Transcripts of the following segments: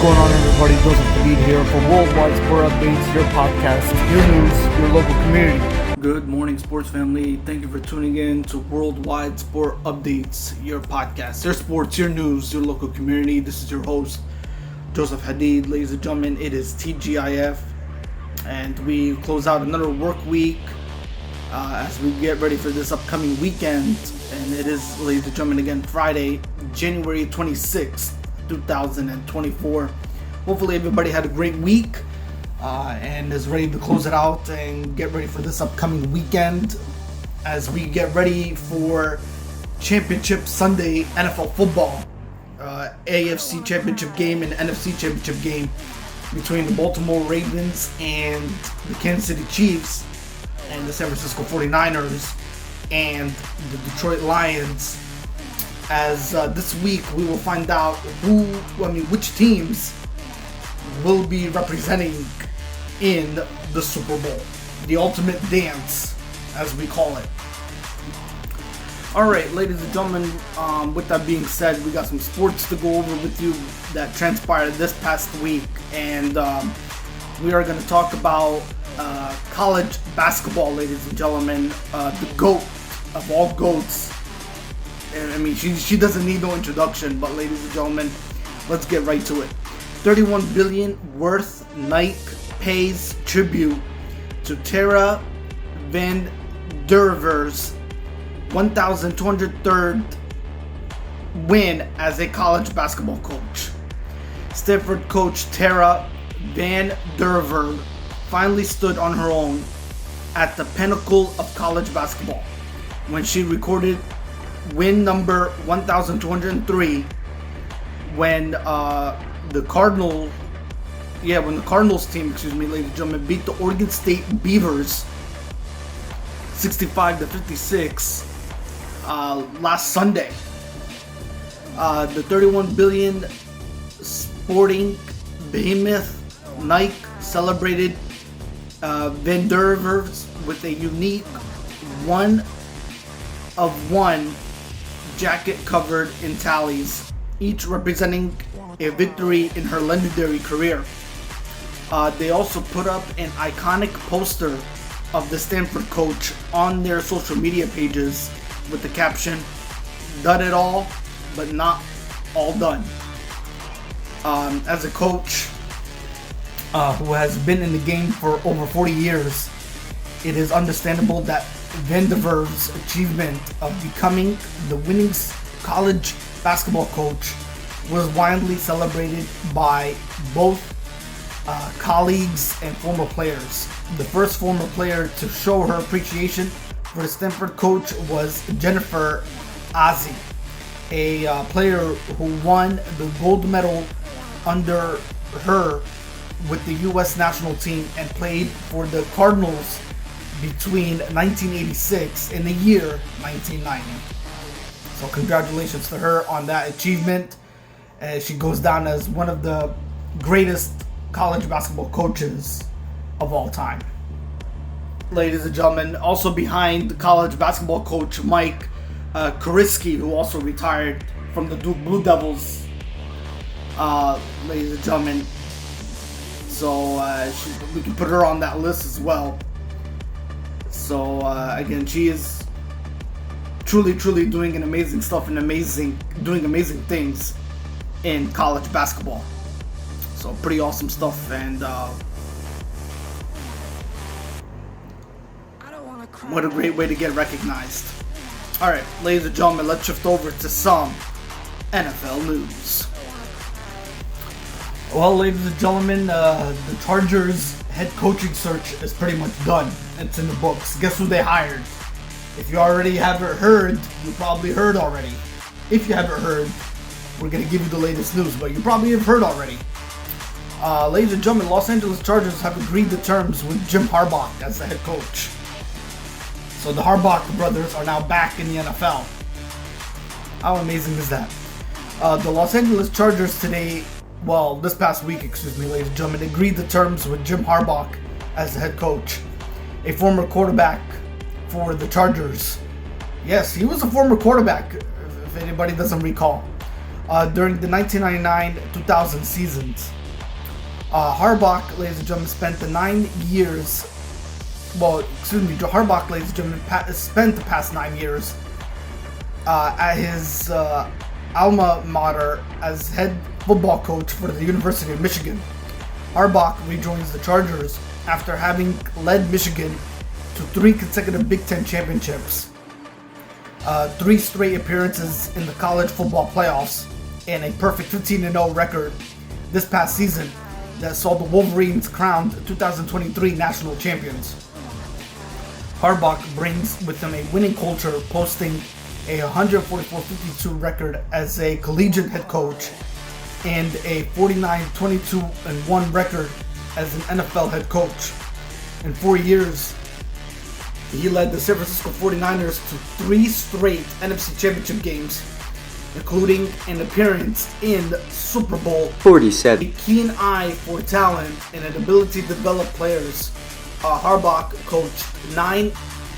going on, everybody? Joseph Hadid here for Worldwide Sport Updates, your podcast, your news, your local community. Good morning, sports family. Thank you for tuning in to Worldwide Sport Updates, your podcast, your sports, your news, your local community. This is your host, Joseph Hadid. Ladies and gentlemen, it is TGIF, and we close out another work week as we get ready for this upcoming weekend. And it is, ladies and gentlemen, again, Friday, January 26th. 2024. Hopefully everybody had a great week and is ready to close it out and get ready for this upcoming weekend as we get ready for Championship Sunday NFL football, AFC Championship game and NFC Championship game between the Baltimore Ravens and the Kansas City Chiefs and the San Francisco 49ers and the Detroit Lions. As this week we will find out which teams will be representing in the Super Bowl, the ultimate dance, as we call it. Alright, ladies and gentlemen, with that being said, we got some sports to go over with you that transpired this past week, and we are going to talk about college basketball, ladies and gentlemen, the GOAT of all GOATs. I mean, she doesn't need no introduction, but ladies and gentlemen, let's get right to it. $31 billion worth Nike pays tribute to Tara VanDerveer's 1,203rd win as a college basketball coach. Stanford coach Tara VanDerveer finally stood on her own at the pinnacle of college basketball when she recorded win number 1,203 when the Cardinals team, ladies and gentlemen, beat the Oregon State Beavers 65-56 last Sunday. The $31 billion sporting behemoth Nike celebrated VanDerveer with a unique one-of-one jacket covered in tallies, each representing a victory in her legendary career. They also put up an iconic poster of the Stanford coach on their social media pages with the caption, "Done it all, but not all done." As a coach who has been in the game for over 40 years, it is understandable that VanDerveer's achievement of becoming the winning college basketball coach was widely celebrated by both colleagues and former players. The first former player to show her appreciation for the Stanford coach was Jennifer Ozzie, a player who won the gold medal under her with the U.S. national team and played for the Cardinals between 1986 and the year 1990. So congratulations to her on that achievement. She goes down as one of the greatest college basketball coaches of all time. Ladies and gentlemen, also behind the college basketball coach Mike Krzyzewski, who also retired from the Duke Blue Devils, ladies and gentlemen. So we can put her on that list as well. So again, she is truly doing amazing stuff and doing amazing things in college basketball. So pretty awesome stuff, and what a great way to get recognized. All right, ladies and gentlemen, let's shift over to some NFL news. Well, ladies and gentlemen, the Chargers head coaching search is pretty much done. It's in the books. Guess who they hired? If you already haven't heard, you probably heard already. If you haven't heard, we're going to give you the latest news, but you probably have heard already. Ladies and gentlemen, Los Angeles Chargers have agreed to terms with Jim Harbaugh as the head coach. So the Harbaugh brothers are now back in the NFL. How amazing is that? The Los Angeles Chargers this past week, ladies and gentlemen, agreed to terms with Jim Harbaugh as the head coach, a former quarterback for the Chargers. Yes, he was a former quarterback, if anybody doesn't recall. during the 1999-2000 seasons. Harbaugh, ladies and gentlemen, spent the 9 years. Harbaugh, ladies and gentlemen, spent the past 9 years at his alma mater as head football coach for the University of Michigan. Harbaugh rejoins the Chargers after having led Michigan to 3 consecutive Big Ten championships, 3 straight appearances in the college football playoffs, and a perfect 15-0 record this past season that saw the Wolverines crowned 2023 national champions. Harbaugh brings with him a winning culture, posting a 144-52 record as a collegiate head coach and a 49-22-1 record as an NFL head coach. In 4 years, he led the San Francisco 49ers to 3 straight NFC Championship games, including an appearance in Super Bowl 47. A keen eye for talent and an ability to develop players, Harbaugh coached 9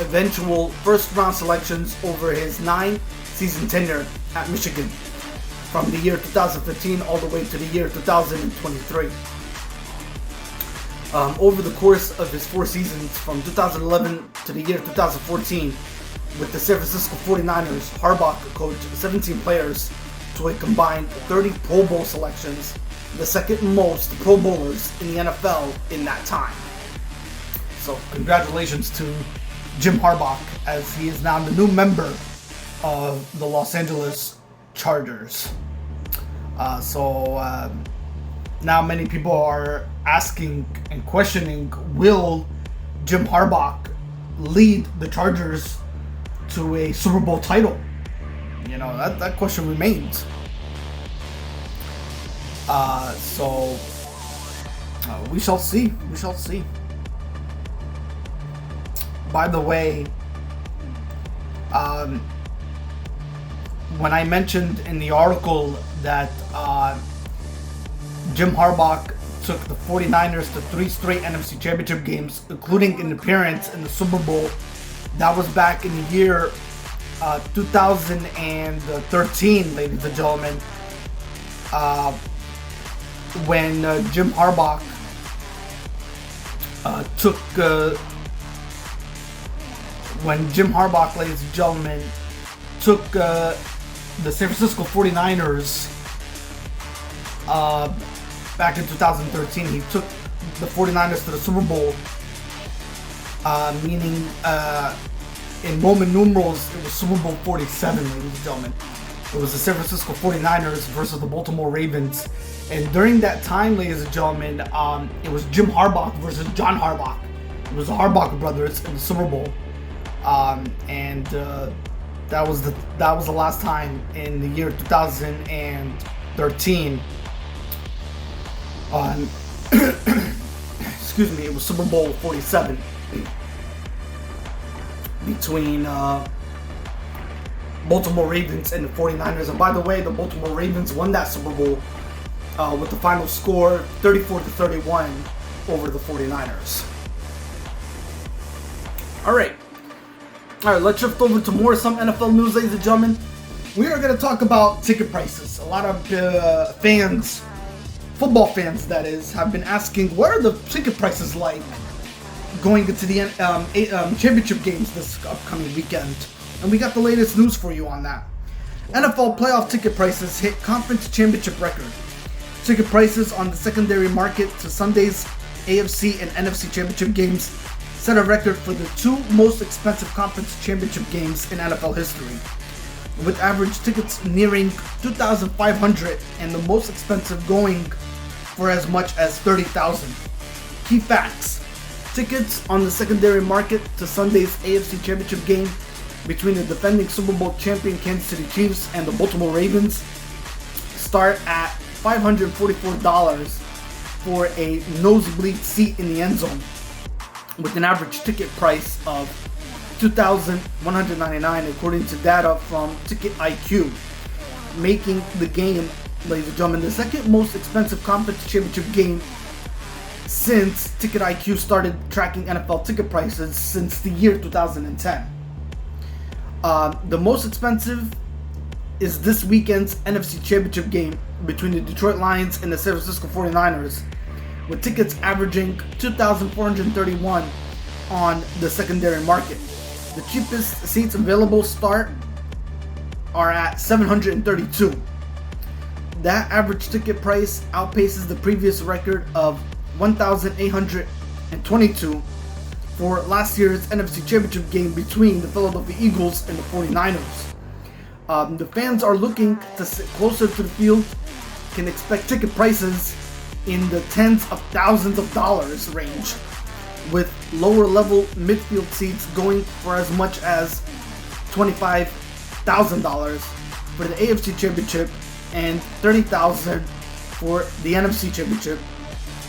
eventual first-round selections over his 9-season tenure at Michigan, from the year 2015 all the way to the year 2023. Over the course of his 4 seasons, from 2011 to the year 2014, with the San Francisco 49ers, Harbaugh coached 17 players to a combined 30 Pro Bowl selections, the second most Pro Bowlers in the NFL in that time. So congratulations to Jim Harbaugh, as he is now the new member of the Los Angeles Chargers. Now many people are asking and questioning, will Jim Harbaugh lead the Chargers to a Super Bowl title? You know, that question remains. We shall see. We shall see. By the way, when I mentioned in the article that Jim Harbaugh took the 49ers to 3 straight NFC Championship games, including an appearance in the Super Bowl, that was back in the year 2013, ladies and gentlemen, when Jim Harbaugh ladies and gentlemen, took the San Francisco 49ers back in 2013. He took the 49ers to the Super Bowl, meaning in Roman numerals, it was Super Bowl 47, ladies and gentlemen. It was the San Francisco 49ers versus the Baltimore Ravens. And during that time, ladies and gentlemen, it was Jim Harbaugh versus John Harbaugh. It was the Harbaugh brothers in the Super Bowl. That was the last time in the year 2013. Excuse me, it was Super Bowl 47 between Baltimore Ravens and the 49ers. And by the way, the Baltimore Ravens won that Super Bowl with the final score 34-31 over the 49ers. All right, let's shift over to some NFL news, ladies and gentlemen. We are going to talk about ticket prices. A lot of fans, football fans that is, have been asking, what are the ticket prices like going into the championship games this upcoming weekend? And we got the latest news for you on that. NFL playoff ticket prices hit conference championship record. Ticket prices on the secondary market to Sunday's AFC and NFC championship games set a record for the 2 most expensive conference championship games in NFL history, with average tickets nearing $2,500 and the most expensive going for as much as $30,000. Key facts: tickets on the secondary market to Sunday's AFC Championship game between the defending Super Bowl champion Kansas City Chiefs and the Baltimore Ravens start at $544 for a nosebleed seat in the end zone, with an average ticket price of $2,199 according to data from Ticket IQ, making the game, ladies and gentlemen, the second most expensive conference championship game since Ticket IQ started tracking NFL ticket prices since the year 2010. The most expensive is this weekend's NFC Championship game between the Detroit Lions and the San Francisco 49ers, with tickets averaging $2,431 on the secondary market. The cheapest seats available are at $732. That average ticket price outpaces the previous record of $1,822 for last year's NFC Championship game between the Philadelphia Eagles and the 49ers. The fans are looking to sit closer to the field, can expect ticket prices in the tens of thousands of dollars range, with lower level midfield seats going for as much as $25,000 for the AFC Championship and $30,000 for the NFC Championship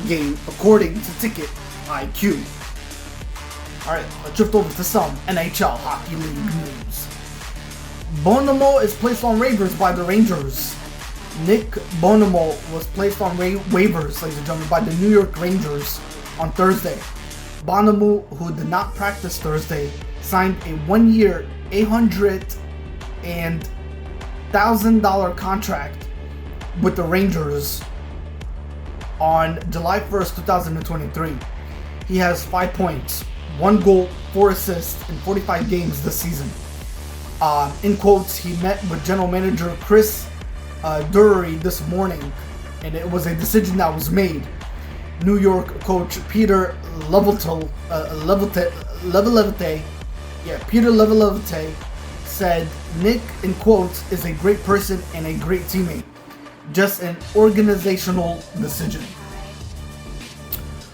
game, according to Ticket IQ. Alright, let's shift over to some NHL Hockey League news. Bonino is placed on waivers by the Rangers. Nick Bonino was placed on waivers, ladies and gentlemen, by the New York Rangers on Thursday. Bonino, who did not practice Thursday, signed a 1-year, $800,000 contract with the Rangers on July 1st, 2023. He has 5 points, 1 goal, 4 assists in 45 games this season. In quotes, he met with general manager Chris Drury this morning, and it was a decision that was made. New York coach Peter Levelevate said, "Nick, in quotes, is a great person and a great teammate. Just an organizational decision."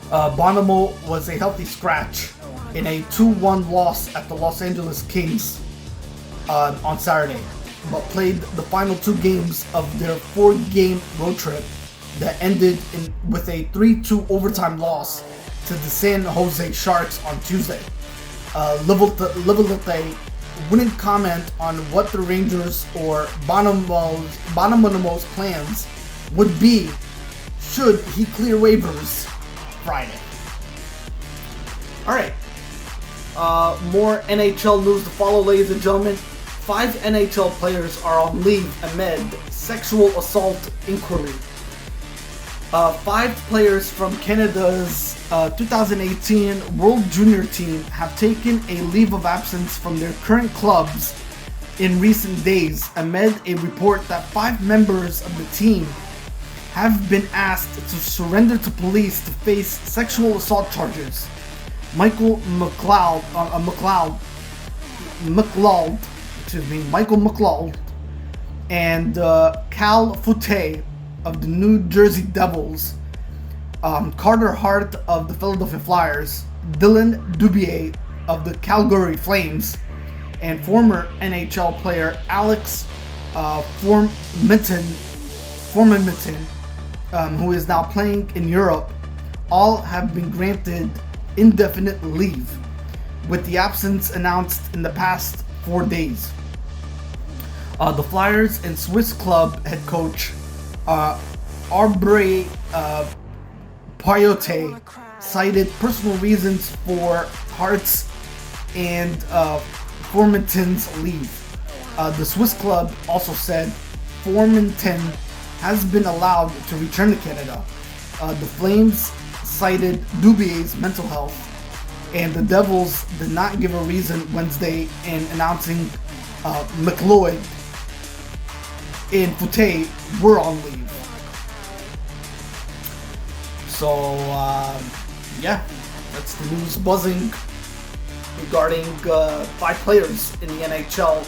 Bonino was a healthy scratch in a 2-1 loss at the Los Angeles Kings on Saturday, but played the final 2 games of their 4-game road trip that ended with a 3-2 overtime loss to the San Jose Sharks on Tuesday. Levelevate wouldn't comment on what the Rangers or Bonino's plans would be should he clear waivers Friday. Alright, more NHL news to follow, ladies and gentlemen. 5 NHL players are on leave amid sexual assault inquiry. 5 players from Canada's 2018 World Junior team have taken a leave of absence from their current clubs in recent days amid a report that 5 members of the team have been asked to surrender to police to face sexual assault charges. Michael McLeod and Cal Foote of the New Jersey Devils, Carter Hart of the Philadelphia Flyers, Dylan Dubier of the Calgary Flames, and former NHL player Alex Formenton, who is now playing in Europe, all have been granted indefinite leave, with the absence announced in the past 4 days. The Flyers and Swiss club head coach Aubrey Poyote cited personal reasons for Hart's and Formenton's leave. The Swiss club also said Formenton has been allowed to return to Canada. The Flames cited Dubier's mental health, and the Devils did not give a reason Wednesday in announcing McLeod and Foote were on leave. So, yeah, that's the news buzzing regarding 5 players in the NHL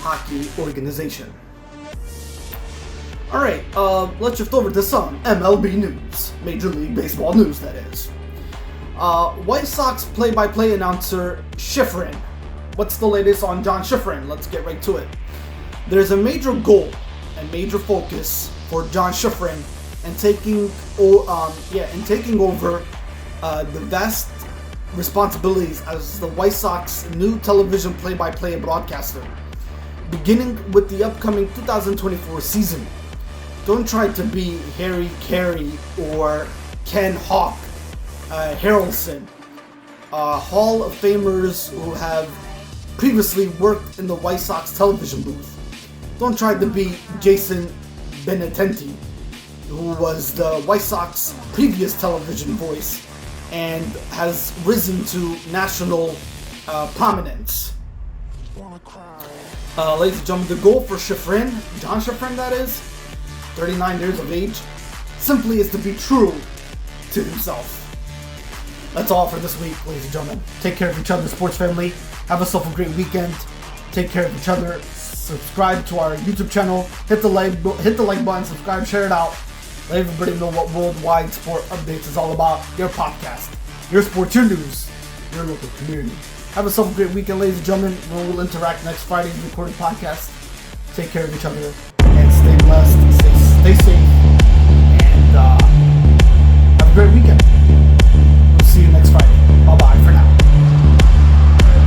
hockey organization. Alright, let's shift over to some MLB news. Major League Baseball news, that is. White Sox play-by-play announcer Schriffen. What's the latest on John Schriffen? Let's get right to it. There's a major goal and major focus for John Schriffen and taking over the vast responsibilities as the White Sox new television play-by-play broadcaster, beginning with the upcoming 2024 season. Don't try to be Harry Carey or Ken Hawk Harrelson, Hall of Famers who have previously worked in the White Sox television booth. Don't try to be Jason Benintendi, who was the White Sox previous television voice and has risen to national prominence. Ladies and gentlemen, the goal for Schriffen, John Schriffen that is, 39 years of age, simply is to be true to himself. That's all for this week, ladies and gentlemen. Take care of each other, sports family. Have yourself a great weekend. Take care of each other. Subscribe to our YouTube channel. Hit the like button. Subscribe. Share it out. Let everybody know what Worldwide Sport Updates is all about. Your podcast, your sports, your news, your local community. Have yourself a great weekend, ladies and gentlemen. We'll interact next Friday's recorded podcast. Take care of each other and stay blessed. Stay safe. And have a great weekend.